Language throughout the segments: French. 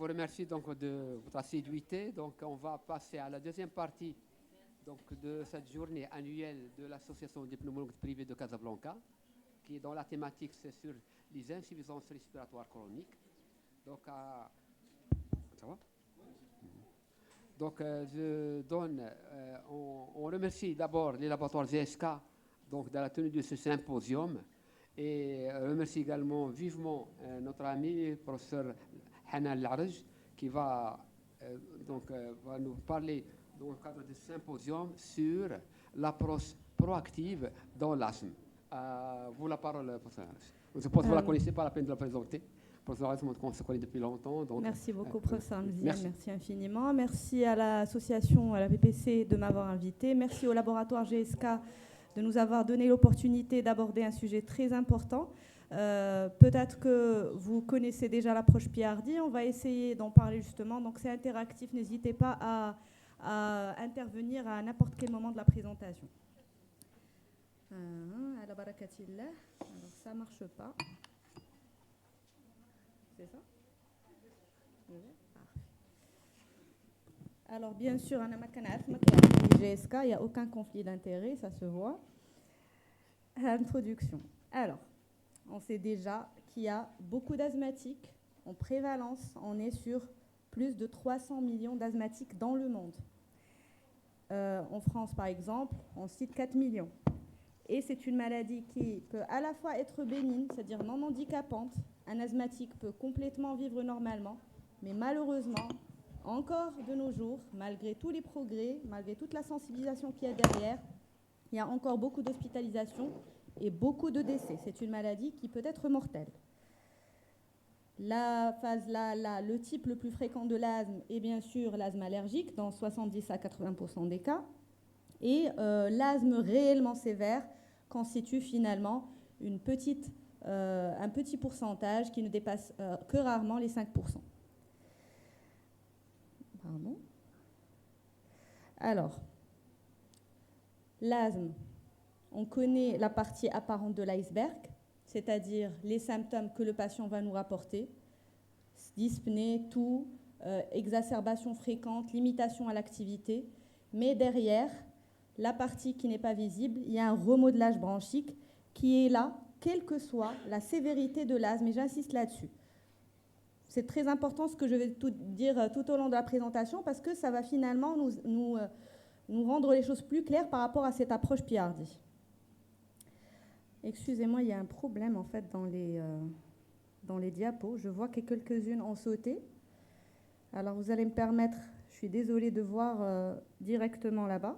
vous remercie donc de votre assiduité. Donc, on va passer à la deuxième partie donc, de cette journée annuelle de l'Association des pneumologues privés de Casablanca, qui est dans la thématique, c'est sur les insuffisances respiratoires chroniques. Donc, ça va? Donc, on remercie d'abord les laboratoires GSK donc, de la tenue de ce symposium et remercie également vivement notre ami, professeur Hanan Larj, qui va nous parler dans le cadre du symposium sur l'approche proactive dans l'asthme. Vous la parole, professeur Larj. Je suppose que vous ne la connaissez pas, la peine de la présenter. On se connaît depuis longtemps. Donc, merci beaucoup, professeur Mziane. Merci infiniment. Merci à l'association, à la VPC de m'avoir invité. Merci au laboratoire GSK de nous avoir donné l'opportunité d'aborder un sujet très important. Peut-être que vous connaissez déjà l'approche PRD. On va essayer d'en parler justement. Donc c'est interactif. N'hésitez pas à intervenir à n'importe quel moment de la présentation. À la barakatillah. Alors ça ne marche pas. C'est ça? Alors, bien sûr, GSK, il n'y a aucun conflit d'intérêt, ça se voit. Introduction. Alors, on sait déjà qu'il y a beaucoup d'asthmatiques. En prévalence, on est sur plus de 300 millions d'asthmatiques dans le monde. En France, par exemple, on cite 4 millions. Et c'est une maladie qui peut à la fois être bénigne, c'est-à-dire non handicapante. Un asthmatique peut complètement vivre normalement, mais malheureusement, encore de nos jours, malgré tous les progrès, malgré toute la sensibilisation qu'il y a derrière, il y a encore beaucoup d'hospitalisations et beaucoup de décès. C'est une maladie qui peut être mortelle. Le type le plus fréquent de l'asthme est bien sûr l'asthme allergique, dans 70 à 80% des cas. Et l'asthme réellement sévère constitue finalement un petit pourcentage qui ne dépasse que rarement les 5%. Pardon. Alors, l'asthme, on connaît la partie apparente de l'iceberg, c'est-à-dire les symptômes que le patient va nous rapporter, dyspnée, toux, exacerbation fréquente, limitation à l'activité, mais derrière, la partie qui n'est pas visible, il y a un remodelage bronchique qui est là, quelle que soit la sévérité de l'asthme, et j'insiste là-dessus. C'est très important ce que je vais dire tout au long de la présentation parce que ça va finalement nous rendre les choses plus claires par rapport à cette approche PRD. Excusez-moi, il y a un problème en fait dans les diapos. Je vois que quelques-unes ont sauté. Alors vous allez me permettre, je suis désolée de voir directement là-bas.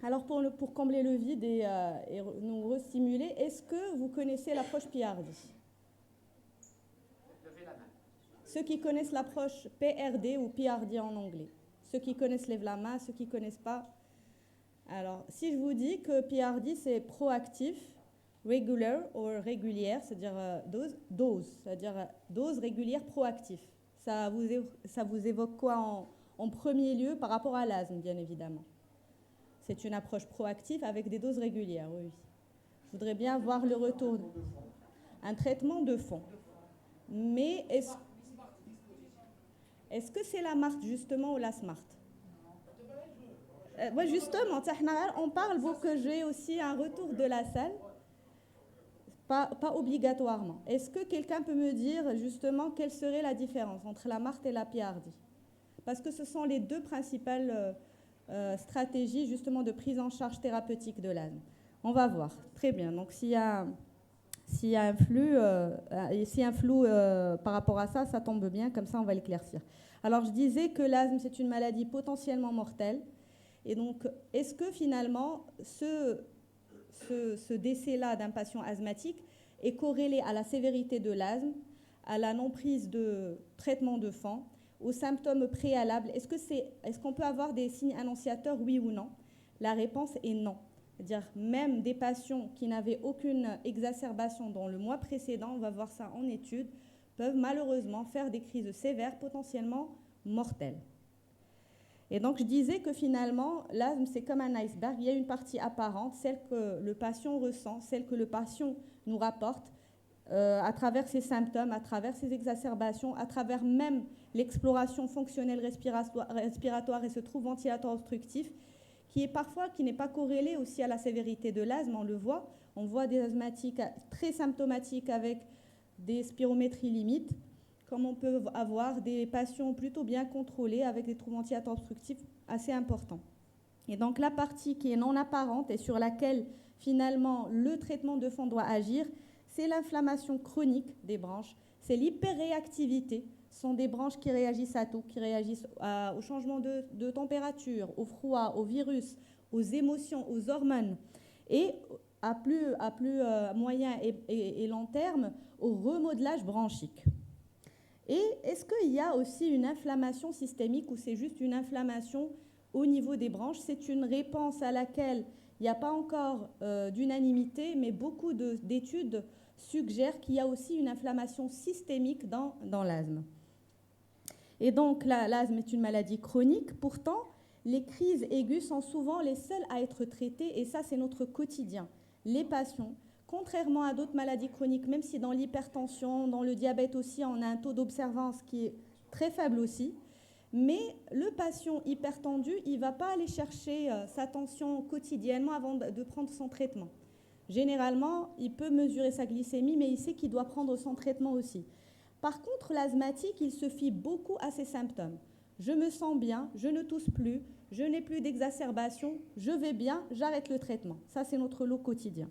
Alors pour combler le vide et nous restimuler, est-ce que vous connaissez l'approche PRD? Ceux qui connaissent l'approche PRD ou PRD en anglais. Ceux qui connaissent lèvent la main, ceux qui ne connaissent pas. Alors, si je vous dis que PRD, c'est proactif, regular ou régulière, c'est-à-dire dose régulière proactif. Ça vous évoque quoi en premier lieu par rapport à l'asthme, bien évidemment? C'est une approche proactive avec des doses régulières, oui. Je voudrais bien voir le retour. Un traitement de fond. Mais est-ce que c'est la MART justement ou la SMART? Ouais, justement, on parle pour que j'ai aussi un retour de la salle. Pas obligatoirement. Est-ce que quelqu'un peut me dire justement quelle serait la différence entre la MART et la PRD? Parce que ce sont les deux principales stratégies justement de prise en charge thérapeutique de l'asthme. On va voir. Très bien. Donc s'il y a un flou par rapport à ça, ça tombe bien, comme ça on va l'éclaircir. Alors je disais que l'asthme c'est une maladie potentiellement mortelle. Et donc est-ce que finalement ce décès-là d'un patient asthmatique est corrélé à la sévérité de l'asthme, à la non-prise de traitement de fond, aux symptômes préalables? Est-ce qu'on peut avoir des signes annonciateurs, oui ou non? La réponse est non. C'est-à-dire même des patients qui n'avaient aucune exacerbation dans le mois précédent, on va voir ça en étude, peuvent malheureusement faire des crises sévères potentiellement mortelles. Et donc je disais que finalement, l'asthme c'est comme un iceberg, il y a une partie apparente, celle que le patient ressent, celle que le patient nous rapporte à travers ses symptômes, à travers ses exacerbations, à travers même l'exploration fonctionnelle respiratoire et ce trou ventilatoire obstructif, qui n'est pas corrélé aussi à la sévérité de l'asthme, on voit des asthmatiques très symptomatiques avec des spirométries limites, comme on peut avoir des patients plutôt bien contrôlés avec des troubles ventilateurs obstructifs assez importants. Et donc la partie qui est non apparente et sur laquelle finalement le traitement de fond doit agir, c'est l'inflammation chronique des branches, c'est l'hyperréactivité. Ce sont des branches qui réagissent à tout, qui réagissent au changement de température, au froid, au virus, aux émotions, aux hormones, et à plus moyen et long terme, au remodelage bronchique. Et est-ce qu'il y a aussi une inflammation systémique ou c'est juste une inflammation au niveau des branches? C'est une réponse à laquelle il n'y a pas encore d'unanimité, mais beaucoup d'études suggèrent qu'il y a aussi une inflammation systémique dans l'asthme. Et donc l'asthme est une maladie chronique, pourtant les crises aiguës sont souvent les seules à être traitées et ça c'est notre quotidien. Les patients, contrairement à d'autres maladies chroniques, même si dans l'hypertension, dans le diabète aussi, on a un taux d'observance qui est très faible aussi, mais le patient hypertendu, il ne va pas aller chercher sa tension quotidiennement avant de prendre son traitement. Généralement, il peut mesurer sa glycémie, mais il sait qu'il doit prendre son traitement aussi. Par contre, l'asthmatique, il se fie beaucoup à ses symptômes. Je me sens bien, je ne tousse plus, je n'ai plus d'exacerbation, je vais bien, j'arrête le traitement. Ça, c'est notre lot quotidien.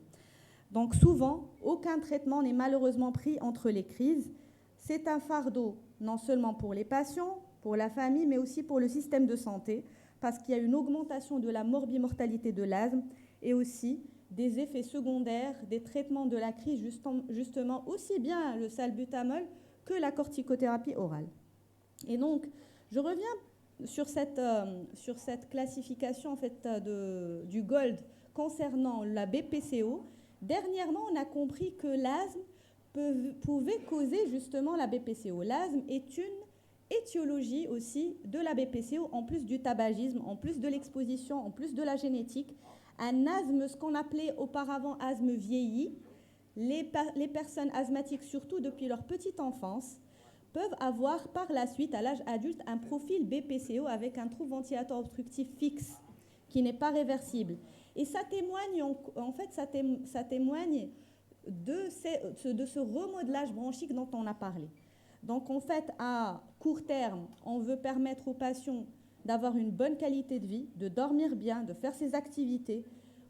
Donc souvent, aucun traitement n'est malheureusement pris entre les crises. C'est un fardeau non seulement pour les patients, pour la famille, mais aussi pour le système de santé, parce qu'il y a une augmentation de la morbimortalité de l'asthme et aussi des effets secondaires des traitements de la crise, justement aussi bien le salbutamol que la corticothérapie orale. Et donc, je reviens sur cette classification en fait, du GOLD concernant la BPCO. Dernièrement, on a compris que l'asthme pouvait causer justement la BPCO. L'asthme est une étiologie aussi de la BPCO, en plus du tabagisme, en plus de l'exposition, en plus de la génétique. Un asthme, ce qu'on appelait auparavant asthme vieilli, les personnes asthmatiques, surtout depuis leur petite enfance, peuvent avoir par la suite, à l'âge adulte, un profil BPCO avec un trouble ventilatoire obstructif fixe qui n'est pas réversible. Et ça témoigne, ça témoigne de ce remodelage bronchique dont on a parlé. Donc, en fait, à court terme, on veut permettre aux patients d'avoir une bonne qualité de vie, de dormir bien, de faire ses activités.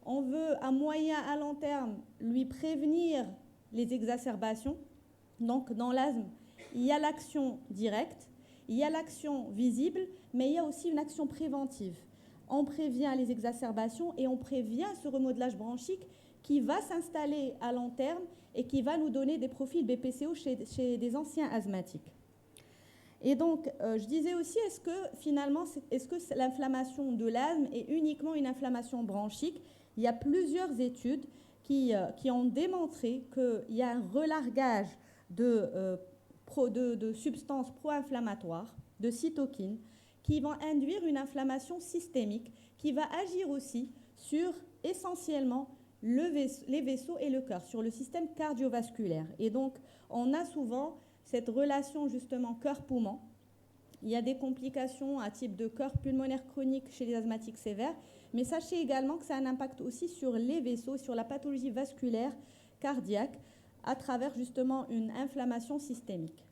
On veut, à moyen, à long terme, lui prévenir les exacerbations. Donc, dans l'asthme, il y a l'action directe, il y a l'action visible, mais il y a aussi une action préventive. on prévient les exacerbations et on prévient ce remodelage bronchique qui va s'installer à long terme et qui va nous donner des profils BPCO chez des anciens asthmatiques. Et donc, je disais aussi, est-ce que l'inflammation de l'asthme est uniquement une inflammation bronchique? Il y a plusieurs études qui ont démontré qu'il y a un relargage de substances pro-inflammatoires, de cytokines, qui vont induire une inflammation systémique qui va agir aussi sur essentiellement les vaisseaux et le cœur, sur le système cardiovasculaire. Et donc, on a souvent cette relation justement cœur-poumon. Il y a des complications à type de cœur pulmonaire chronique chez les asthmatiques sévères, mais sachez également que ça a un impact aussi sur les vaisseaux, sur la pathologie vasculaire cardiaque, à travers justement une inflammation systémique.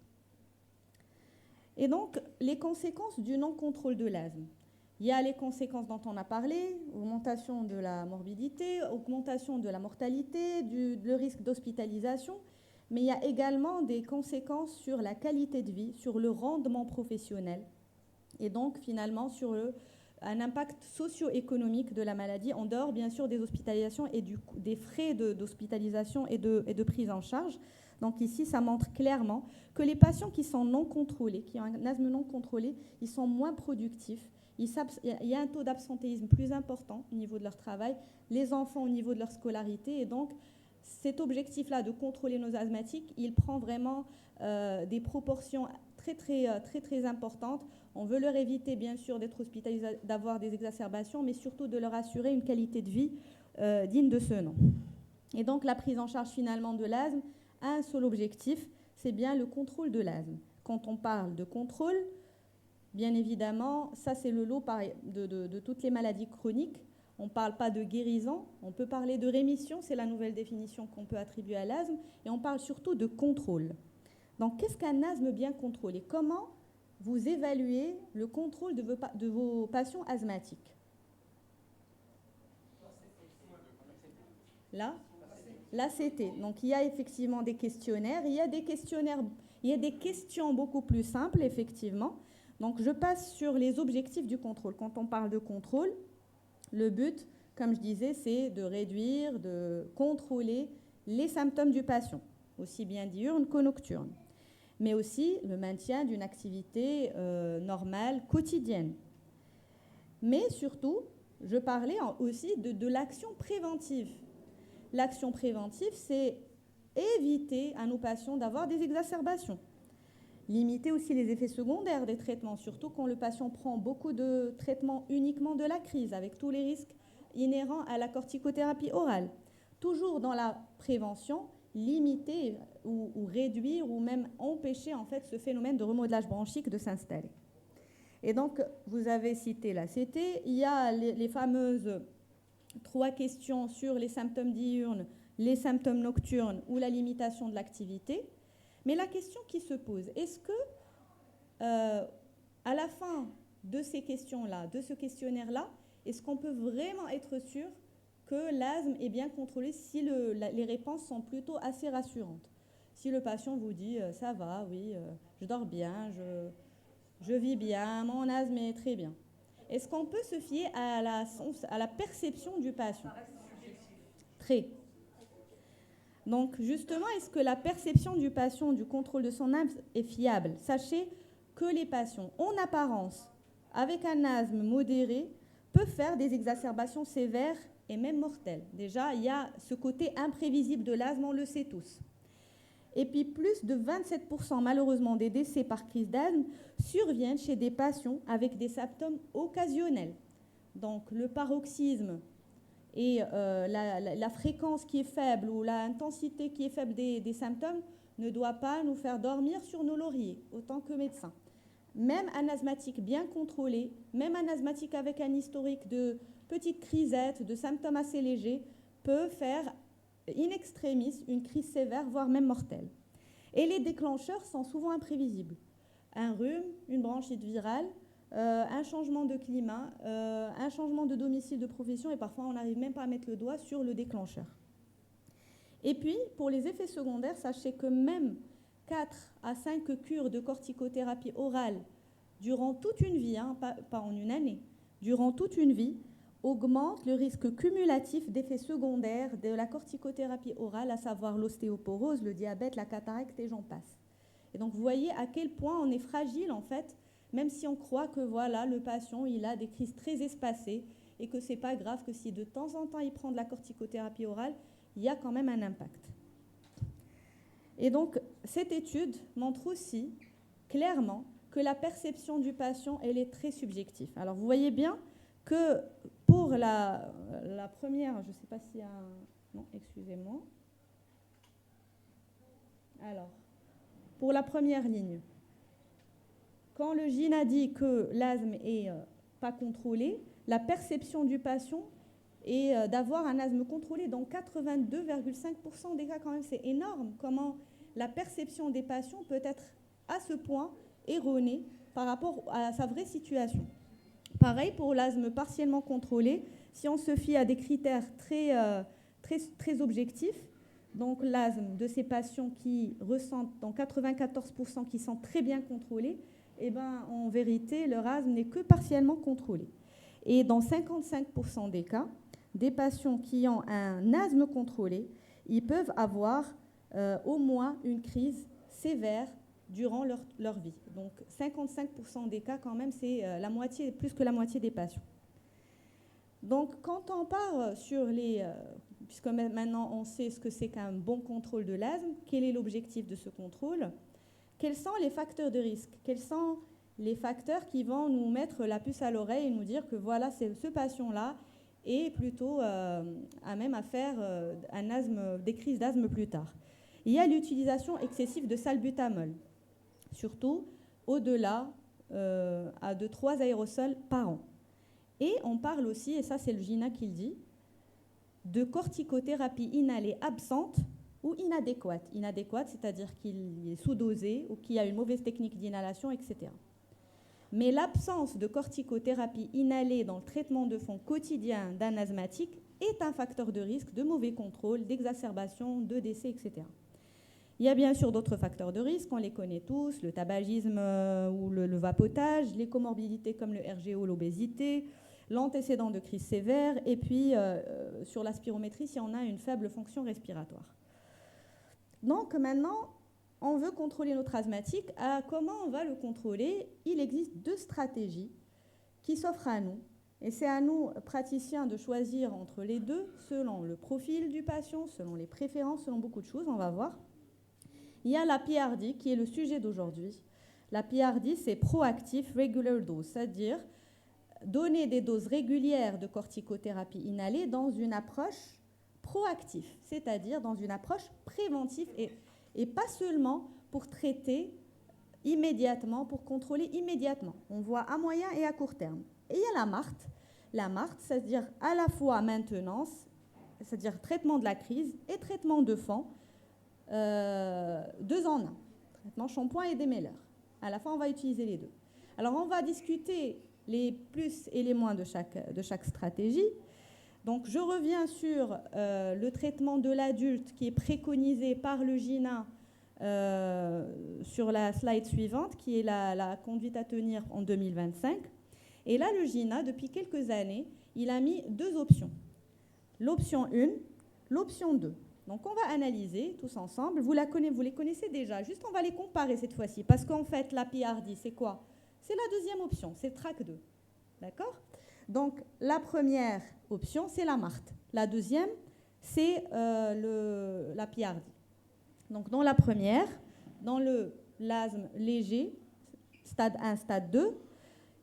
Et donc, les conséquences du non-contrôle de l'asthme. Il y a les conséquences dont on a parlé, augmentation de la morbidité, augmentation de la mortalité, le risque d'hospitalisation, mais il y a également des conséquences sur la qualité de vie, sur le rendement professionnel, et donc finalement sur un impact socio-économique de la maladie, en dehors bien sûr des hospitalisations et des frais d'hospitalisation et de prise en charge. Donc ici, ça montre clairement que les patients qui sont non contrôlés, qui ont un asthme non contrôlé, ils sont moins productifs. Il y a un taux d'absentéisme plus important au niveau de leur travail, les enfants au niveau de leur scolarité. Et donc, cet objectif-là de contrôler nos asthmatiques, il prend vraiment des proportions très importantes. On veut leur éviter, bien sûr, d'être hospitalisés, d'avoir des exacerbations, mais surtout de leur assurer une qualité de vie digne de ce nom. Et donc, la prise en charge finalement de l'asthme a un seul objectif, c'est bien le contrôle de l'asthme. Quand on parle de contrôle, bien évidemment, ça c'est le lot de toutes les maladies chroniques. On ne parle pas de guérison, on peut parler de rémission, c'est la nouvelle définition qu'on peut attribuer à l'asthme, et on parle surtout de contrôle. Donc, qu'est-ce qu'un asthme bien contrôlé? Comment vous évaluez le contrôle de vos patients asthmatiques? Là, l'ACT. Donc, il y a effectivement des questionnaires. Il y a des questions beaucoup plus simples, effectivement. Donc, je passe sur les objectifs du contrôle. Quand on parle de contrôle, le but, comme je disais, c'est de réduire, de contrôler les symptômes du patient, aussi bien diurne que nocturne, mais aussi le maintien d'une activité normale, quotidienne. Mais surtout, je parlais aussi de l'action préventive. L'action préventive, c'est éviter à nos patients d'avoir des exacerbations. Limiter aussi les effets secondaires des traitements, surtout quand le patient prend beaucoup de traitements uniquement de la crise, avec tous les risques inhérents à la corticothérapie orale. Toujours dans la prévention, limiter ou réduire ou même empêcher en fait ce phénomène de remodelage bronchique de s'installer. Et donc, vous avez cité l'ACT, il y a les fameuses 3 questions sur les symptômes diurnes, les symptômes nocturnes ou la limitation de l'activité. Mais la question qui se pose, est-ce que, à la fin de ces questions-là, de ce questionnaire-là, est-ce qu'on peut vraiment être sûr que l'asthme est bien contrôlé si les réponses sont plutôt assez rassurantes? Si le patient vous dit « ça va, oui, je dors bien, je vis bien, mon asthme est très bien », est-ce qu'on peut se fier à la perception du patient? Très. Donc, justement, est-ce que la perception du patient du contrôle de son asthme est fiable? Sachez que les patients, en apparence, avec un asthme modéré, peuvent faire des exacerbations sévères et même mortelles. Déjà, il y a ce côté imprévisible de l'asthme, on le sait tous. Et puis, plus de 27% malheureusement des décès par crise d'asthme surviennent chez des patients avec des symptômes occasionnels. Donc, le paroxysme et la fréquence qui est faible ou l'intensité qui est faible des symptômes ne doit pas nous faire dormir sur nos lauriers, autant que médecins. Même un asthmatique bien contrôlé, même un asthmatique avec un historique de petites crisettes, de symptômes assez légers, peut faire in extremis une crise sévère, voire même mortelle. Et les déclencheurs sont souvent imprévisibles. Un rhume, une bronchite virale, un changement de climat, un changement de domicile de profession, et parfois on n'arrive même pas à mettre le doigt sur le déclencheur. Et puis, pour les effets secondaires, sachez que même 4 à 5 cures de corticothérapie orale durant toute une vie, pas en une année, durant toute une vie augmente le risque cumulatif d'effets secondaires de la corticothérapie orale, à savoir l'ostéoporose, le diabète, la cataracte et j'en passe. Et donc vous voyez à quel point on est fragile en fait, même si on croit que voilà, le patient il a des crises très espacées et que ce n'est pas grave, que si de temps en temps il prend de la corticothérapie orale, il y a quand même un impact. Et donc cette étude montre aussi clairement que la perception du patient elle est très subjective. Alors vous voyez bien que pour la première, je ne sais pas s'il y a un... Non, excusez-moi. Alors, pour la première ligne, quand le GINA dit que l'asthme n'est pas contrôlé, la perception du patient est d'avoir un asthme contrôlé dans 82,5% des cas. Quand même, c'est énorme comment la perception des patients peut être à ce point erronée par rapport à sa vraie situation. Pareil pour l'asthme partiellement contrôlé, si on se fie à des critères très objectifs, donc l'asthme de ces patients qui ressentent, dans 94% qui sont très bien contrôlés, eh ben, en vérité, leur asthme n'est que partiellement contrôlé. Et dans 55% des cas, des patients qui ont un asthme contrôlé, ils peuvent avoir au moins une crise sévère durant leur vie. Donc 55% des cas quand même, c'est la moitié, plus que la moitié des patients. Donc quand on part sur les... puisque maintenant on sait ce que c'est qu'un bon contrôle de l'asthme, quel est l'objectif de ce contrôle, quels sont les facteurs de risque, quels sont les facteurs qui vont nous mettre la puce à l'oreille et nous dire que voilà, ce patient-là est plutôt à même à faire des crises d'asthme plus tard. Il y a l'utilisation excessive de salbutamol, surtout au-delà de 3 aérosols par an. Et on parle aussi, et ça c'est le GINA qui le dit, de corticothérapie inhalée absente ou inadéquate. Inadéquate, c'est-à-dire qu'il est sous-dosé ou qu'il y a une mauvaise technique d'inhalation, etc. Mais l'absence de corticothérapie inhalée dans le traitement de fond quotidien d'un asthmatique est un facteur de risque de mauvais contrôle, d'exacerbation, de décès, etc. Il y a bien sûr d'autres facteurs de risque, on les connaît tous, le tabagisme ou le vapotage, les comorbidités comme le RGO, l'obésité, l'antécédent de crise sévère, et puis sur la spirométrie si on a une faible fonction respiratoire. Donc maintenant, on veut contrôler notre asthmatique. Comment on va le contrôler? Il existe 2 stratégies qui s'offrent à nous. Et c'est à nous, praticiens, de choisir entre les deux, selon le profil du patient, selon les préférences, selon beaucoup de choses, on va voir. Il y a la PRD qui est le sujet d'aujourd'hui. La PRD, c'est Proactive Regular Dose, c'est-à-dire donner des doses régulières de corticothérapie inhalée dans une approche proactive, c'est-à-dire dans une approche préventive et pas seulement pour traiter immédiatement, pour contrôler immédiatement. On voit à moyen et à court terme. Et il y a la MART. La MART, c'est-à-dire à la fois maintenance, c'est-à-dire traitement de la crise et traitement de fond, 2 en 1. Traitement shampoing et démêleur. À la fois, on va utiliser les deux. Alors, on va discuter les plus et les moins de chaque stratégie. Donc, je reviens sur le traitement de l'adulte qui est préconisé par le GINA sur la slide suivante, qui est la conduite à tenir en 2025. Et là, le GINA, depuis quelques années, il a mis 2 options. L'option 1, l'option 2. Donc, on va analyser tous ensemble. Vous les connaissez déjà. Juste, on va les comparer cette fois-ci. Parce qu'en fait, la PRD, c'est quoi? C'est la deuxième option. C'est le track 2. D'accord? Donc, la première option, c'est la MART. La deuxième, c'est la PRD. Donc, dans la première, dans l'asthme léger, stade 1, stade 2,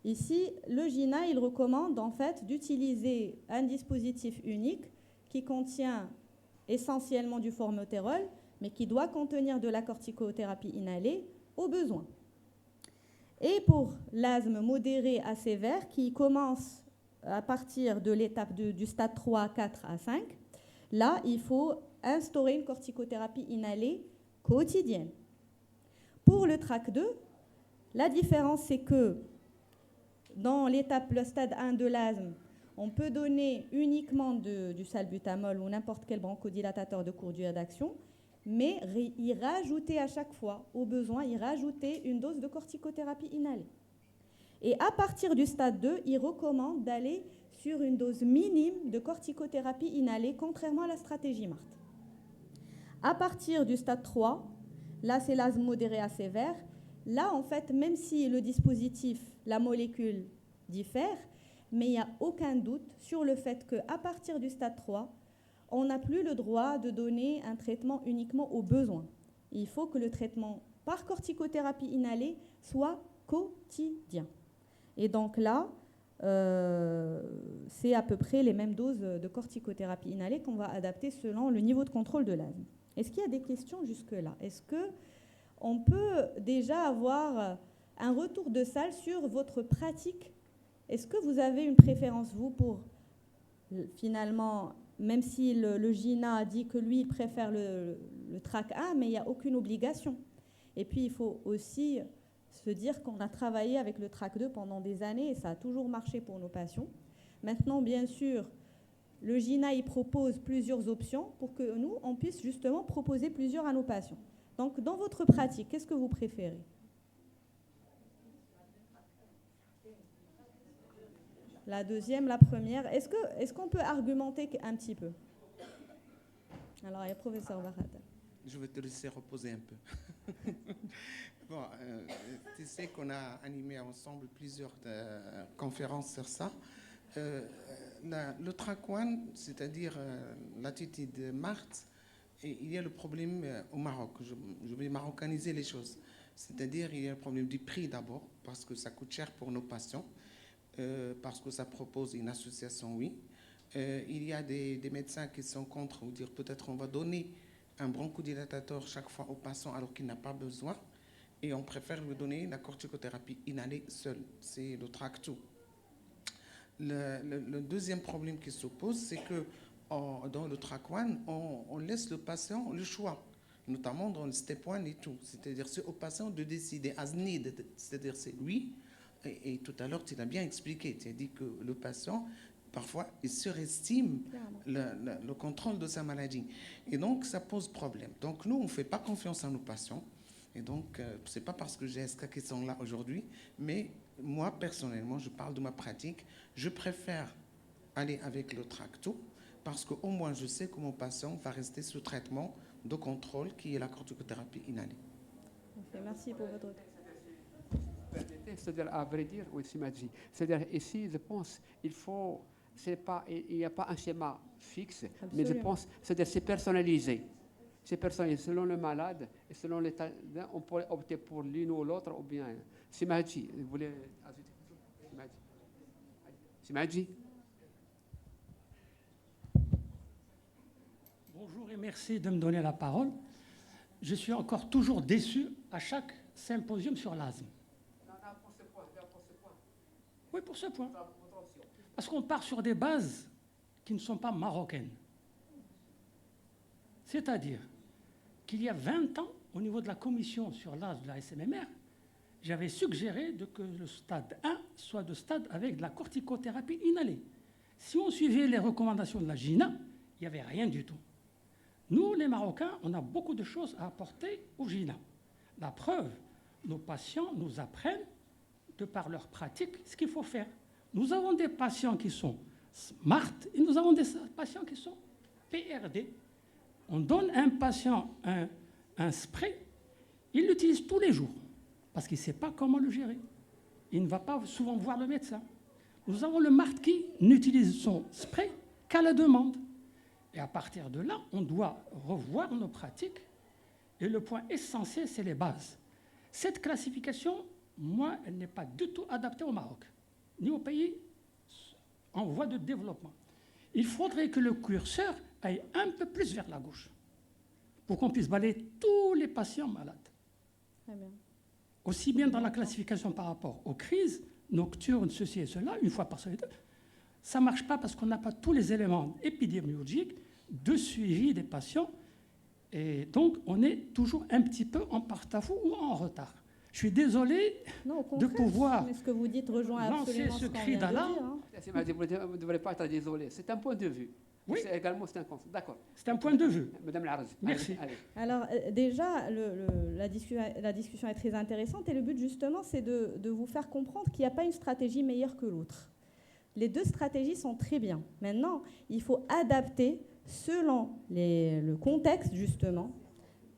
ici, le GINA, il recommande en fait d'utiliser un dispositif unique qui contient essentiellement du formoterol, mais qui doit contenir de la corticothérapie inhalée au besoin. Et pour l'asthme modéré à sévère, qui commence à partir de l'étape du stade 3, 4 à 5, là, il faut instaurer une corticothérapie inhalée quotidienne. Pour le track 2, la différence, c'est que dans le stade 1 de l'asthme, on peut donner uniquement du salbutamol ou n'importe quel bronchodilatateur de courte durée d'action, mais y rajouter à chaque fois, au besoin, y rajouter une dose de corticothérapie inhalée. Et à partir du stade 2, il recommande d'aller sur une dose minime de corticothérapie inhalée, contrairement à la stratégie MART. À partir du stade 3, là c'est l'asthme modéré à sévère. Là, en fait, même si le dispositif, la molécule diffère, mais il n'y a aucun doute sur le fait qu'à partir du stade 3, on n'a plus le droit de donner un traitement uniquement aux besoins. Il faut que le traitement par corticothérapie inhalée soit quotidien. Et donc là, c'est à peu près les mêmes doses de corticothérapie inhalée qu'on va adapter selon le niveau de contrôle de l'asthme. Est-ce qu'il y a des questions jusque-là? Est-ce qu'on peut déjà avoir un retour de salle sur votre pratique? Est-ce que vous avez une préférence, vous, pour finalement, même si le GINA a dit que lui, il préfère le track 1, mais il n'y a aucune obligation. Et puis, il faut aussi se dire qu'on a travaillé avec le track 2 pendant des années et ça a toujours marché pour nos patients. Maintenant, bien sûr, le GINA, il propose plusieurs options pour que nous, on puisse justement proposer plusieurs à nos patients. Donc, dans votre pratique, qu'est-ce que vous préférez? La deuxième, la première. Est-ce qu'on peut argumenter un petit peu? Alors, il y a le professeur Barata. Je vais te laisser reposer un peu. Bon, tu sais qu'on a animé ensemble plusieurs conférences sur ça. Le track 1, c'est-à-dire l'attitude MART, et il y a le problème au Maroc. Je vais maroccaniser les choses. C'est-à-dire il y a le problème du prix d'abord, parce que ça coûte cher pour nos patients, parce que ça propose une association, oui. Il y a des médecins qui sont contre, ou dire peut-être on va donner un bronchodilatateur chaque fois au patient alors qu'il n'a pas besoin, et on préfère lui donner la corticothérapie inhalée seule. C'est le track 2. Le deuxième problème qui se pose, c'est que dans le track 1, on laisse le patient le choix, notamment dans le step 1 et tout. C'est-à-dire c'est au patient de décider, as need, c'est-à-dire c'est lui. Et tout à l'heure, tu l'as bien expliqué. Tu as dit que le patient, parfois, il surestime le contrôle de sa maladie. Et donc, ça pose problème. Donc, nous, on ne fait pas confiance à nos patients. Et donc, ce n'est pas parce que j'ai SK qui sont là aujourd'hui, mais moi, personnellement, je parle de ma pratique. Je préfère aller avec le track 2 parce qu'au moins, je sais que mon patient va rester sous traitement de contrôle qui est la corticothérapie inhalée. Okay, merci pour votre... C'est-à-dire, à vrai dire, oui, c'est-à-dire, ici, je pense, il n'y a pas un schéma fixe, absolument. Mais je pense, c'est-à-dire, c'est personnalisé. C'est personnalisé selon le malade et selon l'état. On pourrait opter pour l'une ou l'autre, ou bien. Simadji, vous voulez ajouter quelque chose? Simadji. Bonjour et merci de me donner la parole. Je suis encore toujours déçu à chaque symposium sur l'asthme. Oui, pour ce point. Parce qu'on part sur des bases qui ne sont pas marocaines. C'est-à-dire qu'il y a 20 ans, au niveau de la commission sur l'asthme de la SMMR, j'avais suggéré que le stade 1 soit de stade avec de la corticothérapie inhalée. Si on suivait les recommandations de la GINA, il n'y avait rien du tout. Nous, les Marocains, on a beaucoup de choses à apporter au GINA. La preuve, nos patients nous apprennent, de par leur pratique, ce qu'il faut faire. Nous avons des patients qui sont SMART et nous avons des patients qui sont PRD. On donne à un patient un spray, il l'utilise tous les jours parce qu'il ne sait pas comment le gérer. Il ne va pas souvent voir le médecin. Nous avons le MART qui n'utilise son spray qu'à la demande. Et à partir de là, on doit revoir nos pratiques. Et le point essentiel, c'est les bases. Cette classification, moi, elle n'est pas du tout adaptée au Maroc, ni au pays en voie de développement. Il faudrait que le curseur aille un peu plus vers la gauche pour qu'on puisse balayer tous les patients malades. Très bien. Aussi bien dans la classification par rapport aux crises nocturnes, ceci et cela, une fois par semaine. Ça ne marche pas parce qu'on n'a pas tous les éléments épidémiologiques de suivi des patients. Et donc, on est toujours un petit peu en porte-à-faux ou en retard. Je suis désolé de pouvoir mais ce que vous dites rejoint lancer absolument ce ce qu'on cri vient de d'alarme. dire, hein. Vous ne devrez pas être désolé. C'est un point de vue. Oui. C'est un conseil. D'accord. C'est un point de vue. Madame Larz. Merci. Allez. Alors déjà, la discussion est très intéressante et le but justement, c'est de vous faire comprendre qu'il n'y a pas une stratégie meilleure que l'autre. Les deux stratégies sont très bien. Maintenant, il faut adapter selon le contexte justement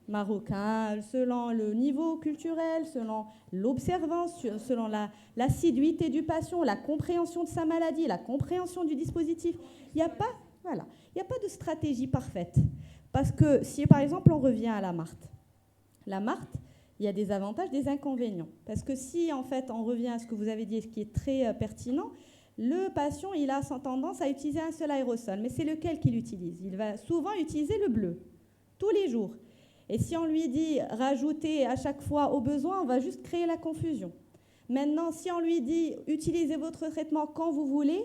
marocain, selon le niveau culturel, selon l'observance, selon l'assiduité du patient, la compréhension de sa maladie, la compréhension du dispositif. Il n'y a pas, voilà, il n'y a pas de stratégie parfaite. Parce que si par exemple on revient à la MART, il y a des avantages, des inconvénients. Parce que si en fait on revient à ce que vous avez dit, ce qui est très pertinent, le patient il a tendance à utiliser un seul aérosol. Mais c'est lequel qu'il utilise? Il va souvent utiliser le bleu, tous les jours. Et si on lui dit rajouter à chaque fois au besoin, on va juste créer la confusion. Maintenant, si on lui dit utilisez votre traitement quand vous voulez,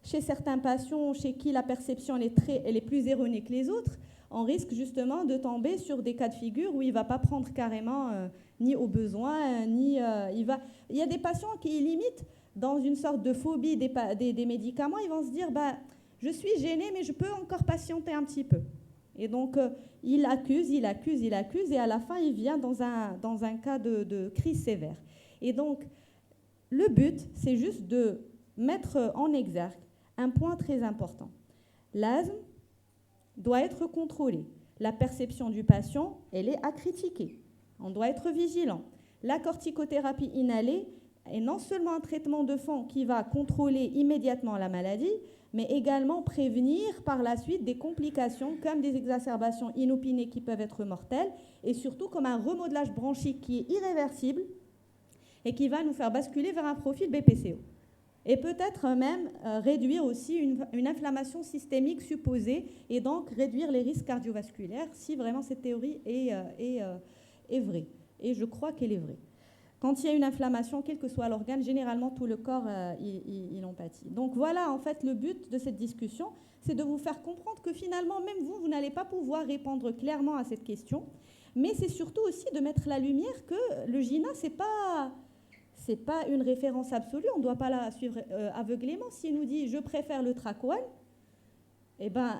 chez certains patients chez qui la perception elle est plus erronée que les autres, on risque justement de tomber sur des cas de figure où il ne va pas prendre carrément ni au besoin, ni il y a des patients qui limitent dans une sorte de phobie des médicaments, ils vont se dire bah, je suis gêné mais je peux encore patienter un petit peu. Et donc il accuse et à la fin il vient dans un cas de crise sévère. Et donc le but c'est juste de mettre en exergue un point très important. L'asthme doit être contrôlé. La perception du patient, elle est à critiquer. On doit être vigilant. La corticothérapie inhalée est non seulement un traitement de fond qui va contrôler immédiatement la maladie, mais également prévenir par la suite des complications comme des exacerbations inopinées qui peuvent être mortelles et surtout comme un remodelage bronchique qui est irréversible et qui va nous faire basculer vers un profil BPCO. Et peut-être même réduire aussi une inflammation systémique supposée et donc réduire les risques cardiovasculaires si vraiment cette théorie est vraie. Et je crois qu'elle est vraie. Quand il y a une inflammation, quel que soit l'organe, généralement tout le corps il en pâtit. Donc voilà, en fait, le but de cette discussion, c'est de vous faire comprendre que finalement, même vous n'allez pas pouvoir répondre clairement à cette question, mais c'est surtout aussi de mettre la lumière que le GINA, c'est pas une référence absolue, on ne doit pas la suivre aveuglément. S'il nous dit « je préfère le Tracoan », eh ben,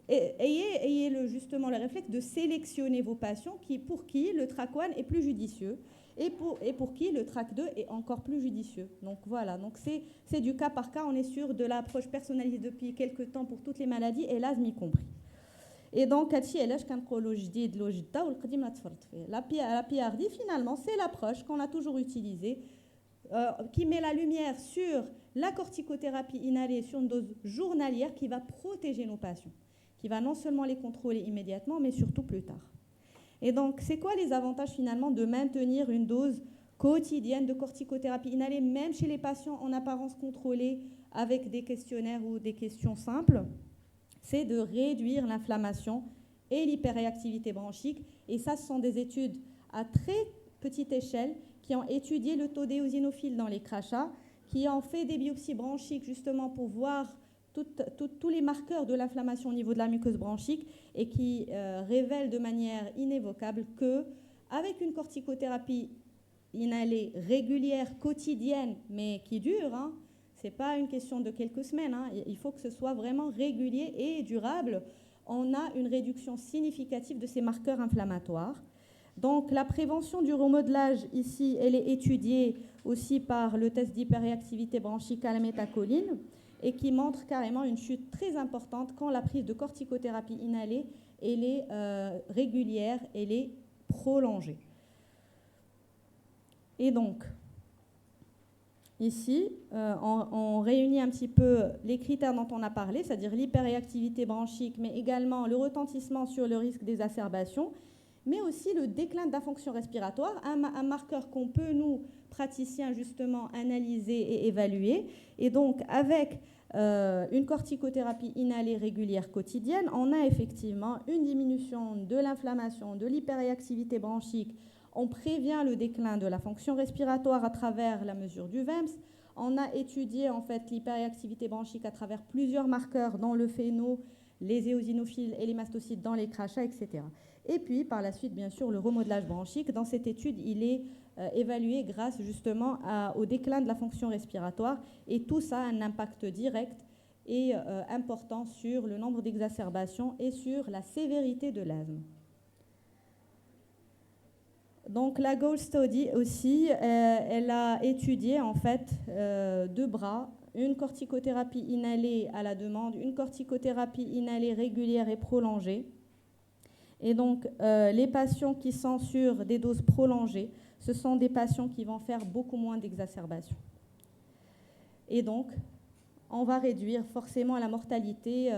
ayez justement le réflexe de sélectionner vos patients pour qui le Tracoan est plus judicieux et pour qui le TRAC2 est encore plus judicieux. Donc voilà, donc c'est du cas par cas, on est sûr de l'approche personnalisée depuis quelques temps pour toutes les maladies et l'asthme y compris. Et donc, la PRD, finalement, c'est l'approche qu'on a toujours utilisée, qui met la lumière sur la corticothérapie inhalée sur une dose journalière qui va protéger nos patients, qui va non seulement les contrôler immédiatement, mais surtout plus tard. Et donc, c'est quoi les avantages finalement de maintenir une dose quotidienne de corticothérapie inhalée, même chez les patients en apparence contrôlés avec des questionnaires ou des questions simples? C'est de réduire l'inflammation et l'hyperréactivité bronchique. Et ça, ce sont des études à très petite échelle qui ont étudié le taux d'éosinophiles dans les crachats, qui ont fait des biopsies bronchiques justement pour voir tous les marqueurs de l'inflammation au niveau de la muqueuse bronchique et qui révèlent de manière inévocable qu'avec une corticothérapie inhalée régulière, quotidienne, mais qui dure, ce n'est pas une question de quelques semaines, il faut que ce soit vraiment régulier et durable, on a une réduction significative de ces marqueurs inflammatoires. Donc la prévention du remodelage ici, elle est étudiée aussi par le test d'hyperréactivité bronchique à la méthacholine et qui montre carrément une chute très importante quand la prise de corticothérapie inhalée elle est régulière, elle est prolongée. Et donc, ici, on réunit un petit peu les critères dont on a parlé, c'est-à-dire l'hyperréactivité bronchique, mais également le retentissement sur le risque d'exacerbation, mais aussi le déclin de la fonction respiratoire, un marqueur qu'on peut, nous, praticiens, justement, analyser et évaluer. Et donc, avec une corticothérapie inhalée régulière quotidienne, on a effectivement une diminution de l'inflammation, de l'hyperréactivité bronchique. On prévient le déclin de la fonction respiratoire à travers la mesure du VEMS. On a étudié en fait l'hyperréactivité bronchique à travers plusieurs marqueurs dans le phéno, les éosinophiles et les mastocytes dans les crachats, etc. Et puis par la suite, bien sûr, le remodelage bronchique. Dans cette étude, il est évalué grâce justement au déclin de la fonction respiratoire. Et tout ça a un impact direct est important sur le nombre d'exacerbations et sur la sévérité de l'asthme. Donc la Gold Study aussi, elle a étudié en fait 2 bras, une corticothérapie inhalée à la demande, une corticothérapie inhalée régulière et prolongée. Et donc les patients qui sont sur des doses prolongées, ce sont des patients qui vont faire beaucoup moins d'exacerbations. Et donc, on va réduire forcément la mortalité.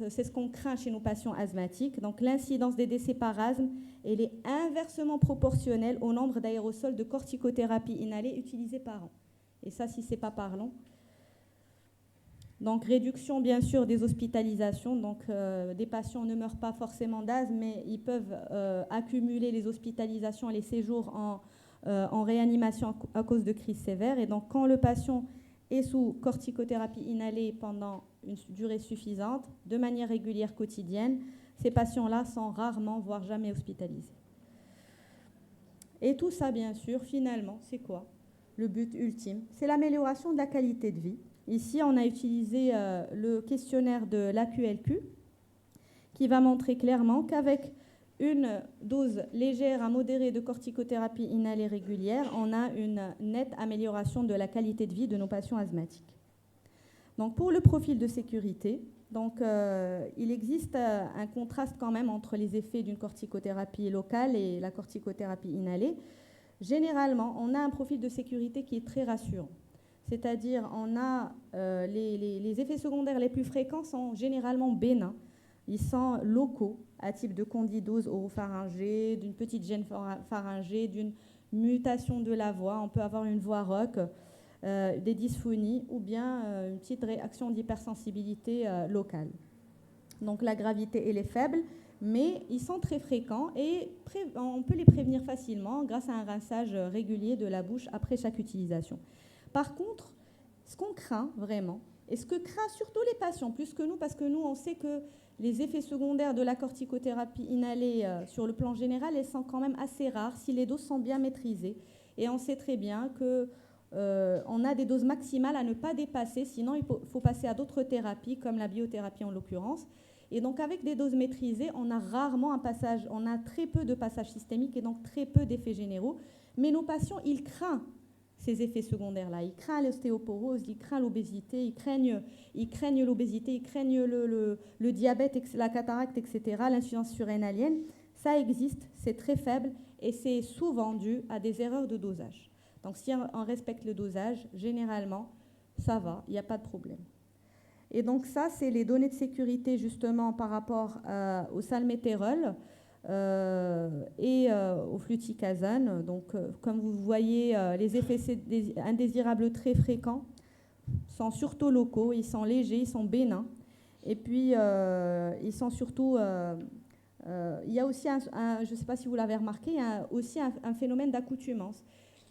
C'est ce qu'on craint chez nos patients asthmatiques. Donc, l'incidence des décès par asthme, elle est inversement proportionnelle au nombre d'aérosols de corticothérapie inhalée utilisés par an. Et ça, si ce n'est pas parlant. Donc, réduction, bien sûr, des hospitalisations. Donc, des patients ne meurent pas forcément d'asthme, mais ils peuvent accumuler les hospitalisations et les séjours en réanimation à cause de crises sévères. Et donc, quand le patient est sous corticothérapie inhalée pendant une durée suffisante, de manière régulière quotidienne, ces patients-là sont rarement, voire jamais hospitalisés. Et tout ça, bien sûr, finalement, c'est quoi? Le but ultime, c'est l'amélioration de la qualité de vie. Ici, on a utilisé le questionnaire de l'AQLQ qui va montrer clairement qu'avec une dose légère à modérée de corticothérapie inhalée régulière, on a une nette amélioration de la qualité de vie de nos patients asthmatiques. Donc, pour le profil de sécurité, donc, il existe un contraste quand même entre les effets d'une corticothérapie locale et la corticothérapie inhalée. Généralement, on a un profil de sécurité qui est très rassurant. C'est-à-dire, on a les effets secondaires les plus fréquents sont généralement bénins. Ils sont locaux, à type de candidose oropharyngée, d'une petite gêne pharyngée, d'une mutation de la voix. On peut avoir une voix rauque, des dysphonies ou bien une petite réaction d'hypersensibilité locale. Donc la gravité, elle est faible, mais ils sont très fréquents et on peut les prévenir facilement grâce à un rinçage régulier de la bouche après chaque utilisation. Par contre, ce qu'on craint vraiment, et ce que craignent surtout les patients, plus que nous, parce que nous, on sait que les effets secondaires de la corticothérapie inhalée sur le plan général, elles sont quand même assez rares si les doses sont bien maîtrisées. Et on sait très bien qu'on a des doses maximales à ne pas dépasser, sinon il faut passer à d'autres thérapies, comme la biothérapie en l'occurrence. Et donc avec des doses maîtrisées, on a rarement un passage, on a très peu de passages systémiques et donc très peu d'effets généraux. Mais nos patients, ils craignent ces effets secondaires-là. Ils craignent l'ostéoporose, ils craignent l'obésité, ils craignent l'obésité, ils craignent le diabète, la cataracte, etc., l'insuffisance surrénalienne. Ça existe, c'est très faible et c'est souvent dû à des erreurs de dosage. Donc si on respecte le dosage, généralement, ça va, il n'y a pas de problème. Et donc ça, c'est les données de sécurité justement par rapport au salmétérol. Et au fluticasone. Donc, comme vous voyez, les effets indésirables très fréquents sont surtout locaux, ils sont légers, ils sont bénins. Et puis, ils sont surtout... il y a aussi, je ne sais pas si vous l'avez remarqué, il y a aussi un phénomène d'accoutumance.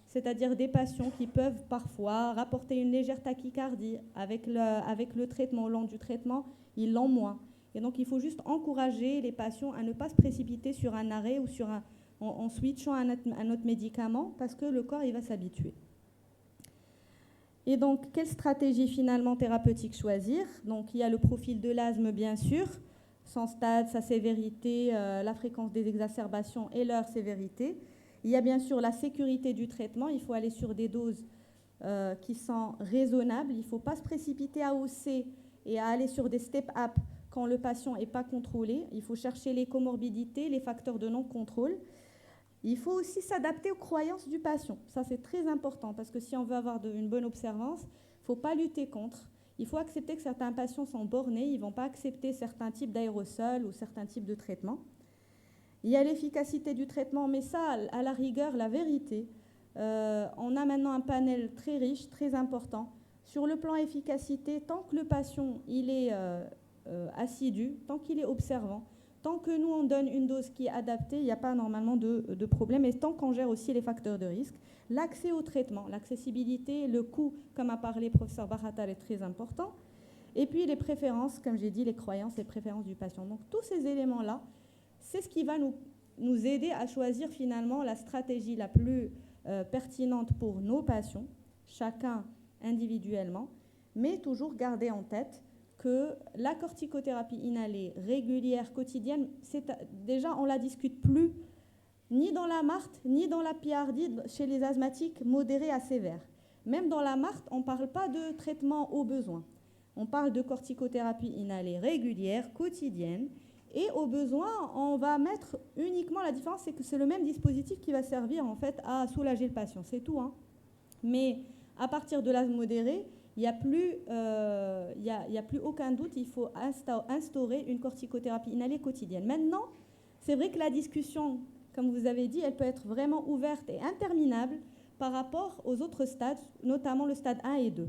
C'est-à-dire des patients qui peuvent parfois rapporter une légère tachycardie avec le traitement, au long du traitement, ils l'ont moins. Et donc, il faut juste encourager les patients à ne pas se précipiter sur un arrêt ou en switchant à un autre médicament parce que le corps, il va s'habituer. Et donc, quelle stratégie finalement thérapeutique choisir? Donc, il y a le profil de l'asthme, bien sûr, son stade, sa sévérité, la fréquence des exacerbations et leur sévérité. Il y a bien sûr la sécurité du traitement. Il faut aller sur des doses qui sont raisonnables. Il ne faut pas se précipiter à hausser et à aller sur des step-up quand le patient n'est pas contrôlé. Il faut chercher les comorbidités, les facteurs de non-contrôle. Il faut aussi s'adapter aux croyances du patient. Ça, c'est très important parce que si on veut avoir une bonne observance, il ne faut pas lutter contre. Il faut accepter que certains patients sont bornés. Ils ne vont pas accepter certains types d'aérosols ou certains types de traitements. Il y a l'efficacité du traitement, mais ça, à la rigueur, la vérité, on a maintenant un panel très riche, très important. Sur le plan efficacité, tant que le patient il est assidu, tant qu'il est observant, tant que nous on donne une dose qui est adaptée, il n'y a pas normalement de problème, et tant qu'on gère aussi les facteurs de risque. L'accès au traitement, l'accessibilité, le coût, comme a parlé le professeur Bahatar, est très important. Et puis les préférences, comme j'ai dit, les croyances, les préférences du patient. Donc tous ces éléments-là, c'est ce qui va nous aider à choisir finalement la stratégie la plus pertinente pour nos patients, chacun individuellement, mais toujours garder en tête que la corticothérapie inhalée régulière, quotidienne, déjà on ne la discute plus ni dans la MART, ni dans la PIARDI chez les asthmatiques modérés à sévères. Même dans la MART, on ne parle pas de traitement au besoin. On parle de corticothérapie inhalée régulière, quotidienne, et au besoin, on va mettre uniquement, la différence, c'est que c'est le même dispositif qui va servir en fait à soulager le patient, c'est tout. Hein. Mais à partir de l'asthme modéré, il n'y a plus aucun doute, il faut instaurer une corticothérapie inhalée quotidienne. Maintenant, c'est vrai que la discussion, comme vous avez dit, elle peut être vraiment ouverte et interminable par rapport aux autres stades, notamment le stade 1 et 2.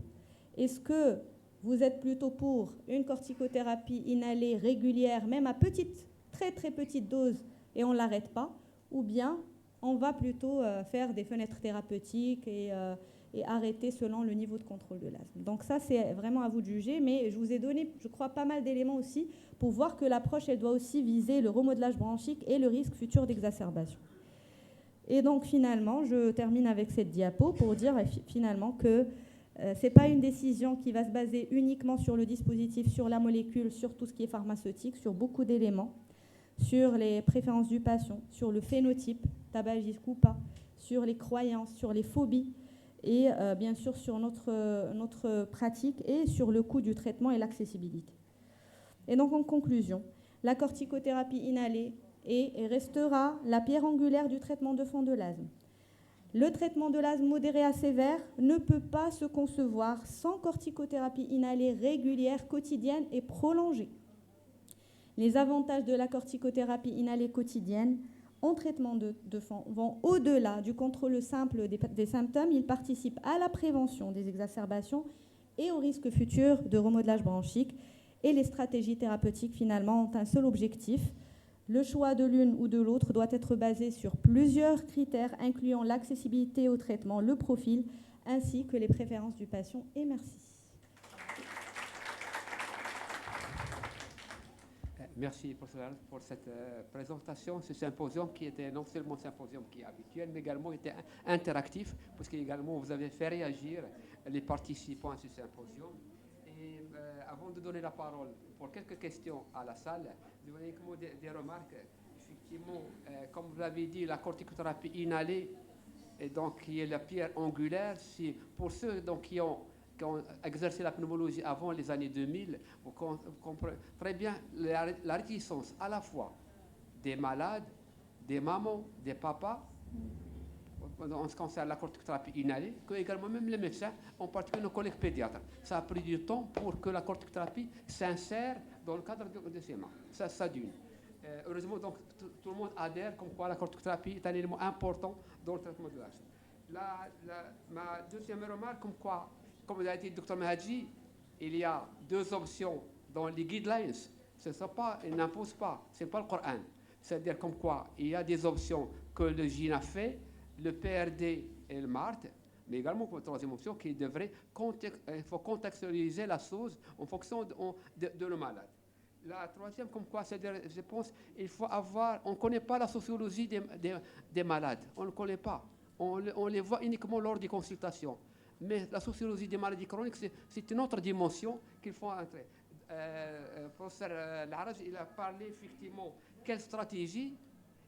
Est-ce que vous êtes plutôt pour une corticothérapie inhalée régulière, même à très très petite dose, et on ne l'arrête pas, ou bien on va plutôt faire des fenêtres thérapeutiques et arrêter selon le niveau de contrôle de l'asthme. Donc ça, c'est vraiment à vous de juger, mais je vous ai donné, je crois, pas mal d'éléments aussi pour voir que l'approche, elle doit aussi viser le remodelage bronchique et le risque futur d'exacerbation. Et donc finalement, je termine avec cette diapo pour dire finalement que ce n'est pas une décision qui va se baser uniquement sur le dispositif, sur la molécule, sur tout ce qui est pharmaceutique, sur beaucoup d'éléments, sur les préférences du patient, sur le phénotype, tabagisme ou pas, sur les croyances, sur les phobies, et bien sûr sur notre pratique et sur le coût du traitement et l'accessibilité. Et donc en conclusion, la corticothérapie inhalée est et restera la pierre angulaire du traitement de fond de l'asthme. Le traitement de l'asthme modéré à sévère ne peut pas se concevoir sans corticothérapie inhalée régulière, quotidienne et prolongée. Les avantages de la corticothérapie inhalée quotidienne en traitement de fond vont au-delà du contrôle simple des symptômes. Ils participent à la prévention des exacerbations et au risque futur de remodelage bronchique. Et les stratégies thérapeutiques, finalement, ont un seul objectif. Le choix de l'une ou de l'autre doit être basé sur plusieurs critères, incluant l'accessibilité au traitement, le profil, ainsi que les préférences du patient. Et merci. Merci professeur pour cette présentation, ce symposium qui était non seulement un symposium qui est habituel, mais également était interactif, parce qu'également vous avez fait réagir les participants à ce symposium. Et avant de donner la parole pour quelques questions à la salle, je voudrais uniquement des remarques. Effectivement, comme vous l'avez dit, la corticothérapie inhalée, et donc, qui est la pierre angulaire, si pour ceux donc, qui ont exercé la pneumologie avant les années 2000, vous comprenez très bien la réticence à la fois des malades, des mamans, des papas, en ce qui concerne la corticothérapie inhalée, que également même les médecins, en particulier nos collègues pédiatres. Ça a pris du temps pour que la corticothérapie s'insère dans le cadre de ces mains. Ça d'une. Heureusement, donc, tout le monde adhère comme quoi la corticothérapie est un élément important dans le traitement de l'asthme. Ma deuxième remarque, comme quoi, comme vous avez dit, Dr Mahadji, il y a deux options dans les guidelines. Il n'impose pas, ce n'est pas le Coran. C'est-à-dire comme quoi il y a des options que le GIN a fait, le PRD et le MART, mais également comme troisième option qui devrait il faut contextualiser la chose en fonction de le malade. La troisième, comme quoi, c'est-à-dire, je pense, il faut avoir, on ne connaît pas la sociologie des malades, on ne le connaît pas. On les voit uniquement lors des consultations. Mais la sociologie des maladies chroniques, c'est une autre dimension qu'il faut entrer. Professeur Laraj, il a parlé effectivement quelle stratégie.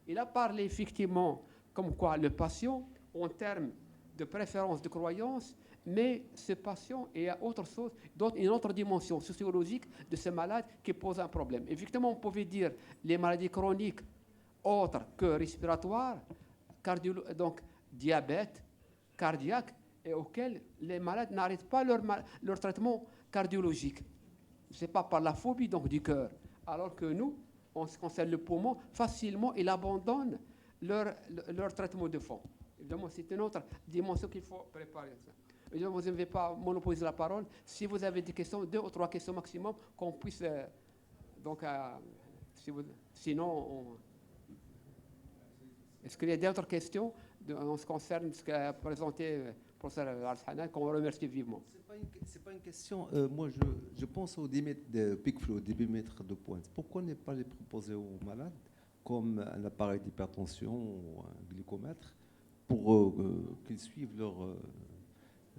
Il a parlé effectivement comme quoi le patient, en termes de préférence, de croyance, mais ce patient est à autre chose, une autre dimension sociologique de ce malade qui pose un problème. Effectivement, on pouvait dire les maladies chroniques autres que respiratoires, donc diabète, cardiaque, et auxquels les malades n'arrêtent pas leur traitement cardiologique. Ce n'est pas par la phobie donc, du cœur. Alors que nous, en ce qui concerne le poumon, facilement, ils abandonnent leur traitement de fond. Évidemment, c'est une autre dimension qu'il faut préparer. Évidemment, vous ne devez pas monopoliser la parole. Si vous avez des questions, 2 ou 3 questions maximum, qu'on puisse... sinon, est-ce qu'il y a d'autres questions en ce qui concerne ce qu'a présenté professeur Al-Hanan, qu'on remercie vivement? Ce n'est pas une question. Moi, je pense aux PICFLO, des débitmètres de pointe. Pourquoi ne pas les proposer aux malades comme un appareil d'hypertension ou un glycomètre pour qu'ils suivent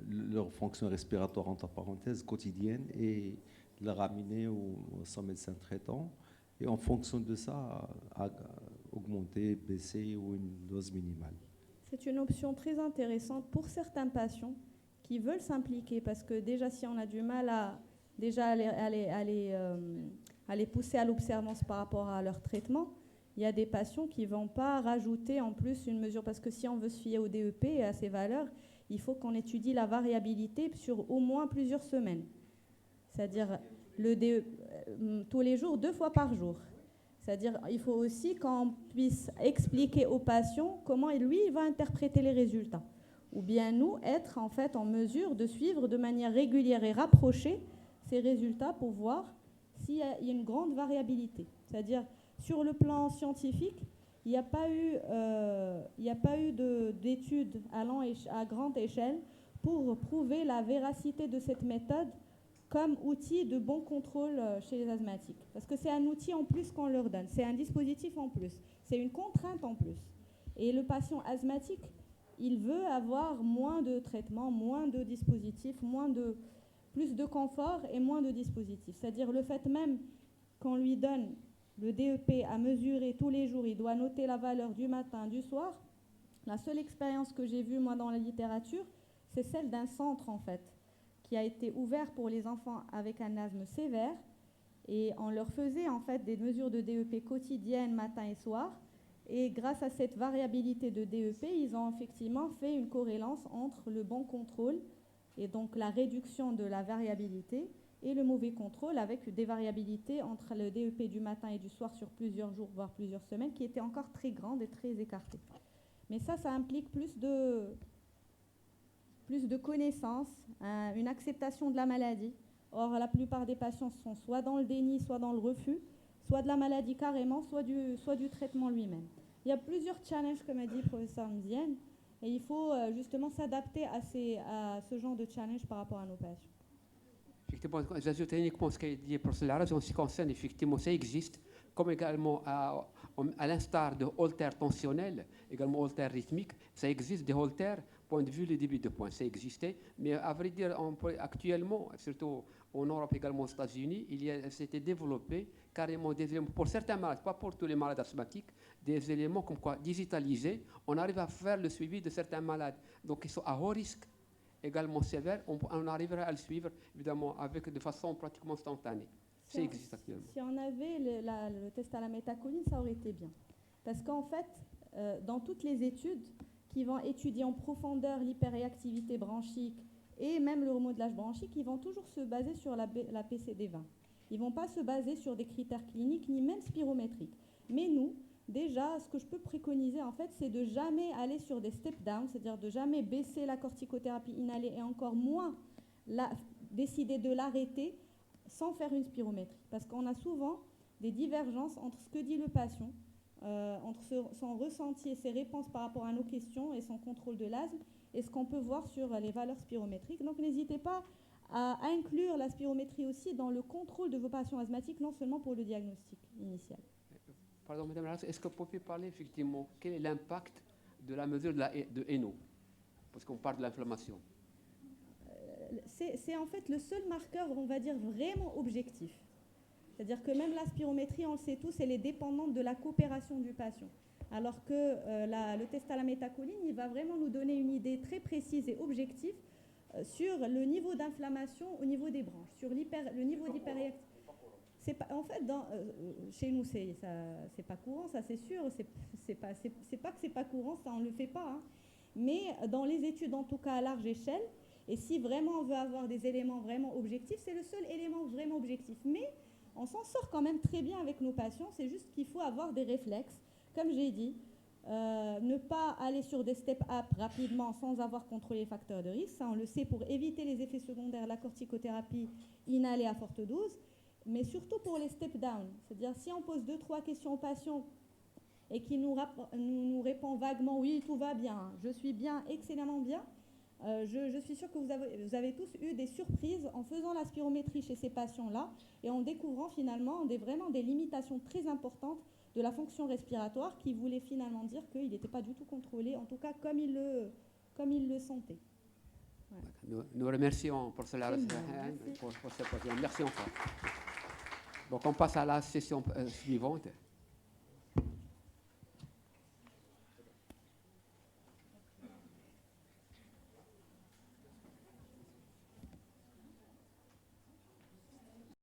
leur fonction respiratoire entre parenthèses quotidienne et la ramener au son médecin traitant et en fonction de ça, augmenter, baisser ou une dose minimale. C'est une option très intéressante pour certains patients qui veulent s'impliquer parce que déjà si on a du mal à les pousser à l'observance par rapport à leur traitement, il y a des patients qui ne vont pas rajouter en plus une mesure parce que si on veut se fier au DEP et à ses valeurs, il faut qu'on étudie la variabilité sur au moins plusieurs semaines. C'est-à-dire le DEP tous les jours, 2 fois par jour. C'est-à-dire il faut aussi qu'on puisse expliquer au patient comment lui il va interpréter les résultats. Ou bien nous, être en fait en mesure de suivre de manière régulière et rapprochée ces résultats pour voir s'il y a une grande variabilité. C'est-à-dire, sur le plan scientifique, il n'y a pas eu d'études à grande échelle pour prouver la véracité de cette méthode comme outil de bon contrôle chez les asthmatiques. Parce que c'est un outil en plus qu'on leur donne, c'est un dispositif en plus, c'est une contrainte en plus. Et le patient asthmatique, il veut avoir moins de traitements, moins de dispositifs, plus de confort et moins de dispositifs. C'est-à-dire le fait même qu'on lui donne le DEP à mesurer tous les jours, il doit noter la valeur du matin, du soir. La seule expérience que j'ai vue moi dans la littérature, c'est celle d'un centre en fait, qui a été ouvert pour les enfants avec un asthme sévère et on leur faisait en fait des mesures de DEP quotidiennes matin et soir. Et grâce à cette variabilité de DEP, ils ont effectivement fait une corrélance entre le bon contrôle et donc la réduction de la variabilité et le mauvais contrôle avec des variabilités entre le DEP du matin et du soir sur plusieurs jours, voire plusieurs semaines, qui étaient encore très grandes et très écartées. Mais ça implique plus de connaissances, une acceptation de la maladie. Or, la plupart des patients sont soit dans le déni, soit dans le refus, soit de la maladie carrément, soit du traitement lui-même. Il y a plusieurs challenges, comme a dit le professeur Mziane, et il faut justement s'adapter à ce genre de challenge par rapport à nos patients. Effectivement, j'ajoute uniquement ce qu'a dit le professeur Larraz, en ce qui concerne, effectivement, ça existe, comme également à l'instar de haltères tensionnels, également haltères rythmiques, ça existe des haltères, point de vue le début de point, ça existait, mais à vrai dire, actuellement, surtout en Europe également aux États-Unis, s'était développé carrément des éléments, pour certains malades, pas pour tous les malades asthmatiques, des éléments comme quoi digitalisés, on arrive à faire le suivi de certains malades, donc ils sont à haut risque, également sévère, on arrivera à le suivre évidemment de façon pratiquement instantanée. Ça existe actuellement. Si on avait le test à la métacholine, ça aurait été bien. Parce qu'en fait, dans toutes les études qui vont étudier en profondeur l'hyperréactivité bronchique et même le remodelage bronchique, ils vont toujours se baser sur la PCD20. Ils ne vont pas se baser sur des critères cliniques ni même spirométriques. Mais nous, déjà, ce que je peux préconiser, en fait, c'est de jamais aller sur des step-down, c'est-à-dire de jamais baisser la corticothérapie inhalée et encore moins décider de l'arrêter sans faire une spirométrie. Parce qu'on a souvent des divergences entre ce que dit le patient, entre son ressenti et ses réponses par rapport à nos questions et son contrôle de l'asthme, et ce qu'on peut voir sur les valeurs spirométriques. Donc n'hésitez pas à inclure la spirométrie aussi dans le contrôle de vos patients asthmatiques, non seulement pour le diagnostic initial. Pardon, Madame Larraz, est-ce que vous pouvez parler effectivement quel est l'impact de la mesure de NO, parce qu'on parle de l'inflammation? C'est en fait le seul marqueur, on va dire, vraiment objectif. C'est-à-dire que même la spirométrie, on le sait tous, elle est dépendante de la coopération du patient. Alors que le test à la métacholine, il va vraiment nous donner une idée très précise et objective sur le niveau d'inflammation au niveau des branches, sur le niveau d'hyperréactivité. En fait, chez nous, c'est pas courant, ça c'est sûr. C'est pas que c'est pas courant, ça on le fait pas. Hein. Mais dans les études, en tout cas à large échelle, et si vraiment on veut avoir des éléments vraiment objectifs, c'est le seul élément vraiment objectif. Mais on s'en sort quand même très bien avec nos patients. C'est juste qu'il faut avoir des réflexes, comme j'ai dit, ne pas aller sur des step-up rapidement sans avoir contrôlé les facteurs de risque. Ça, on le sait pour éviter les effets secondaires de la corticothérapie inhalée à forte dose. Mais surtout pour les step-down. C'est-à-dire, si on pose 2-3 questions au patient et qu'il nous répond vaguement « oui, tout va bien, je suis bien, excellemment bien », je suis sûre que vous avez tous eu des surprises en faisant la spirométrie chez ces patients-là et en découvrant finalement vraiment des limitations très importantes de la fonction respiratoire qui voulaient finalement dire qu'il n'était pas du tout contrôlé, en tout cas comme il le sentait. Nous remercions pour cela. Très bien, merci. Pour ce podium. Merci encore. Donc on passe à la session suivante.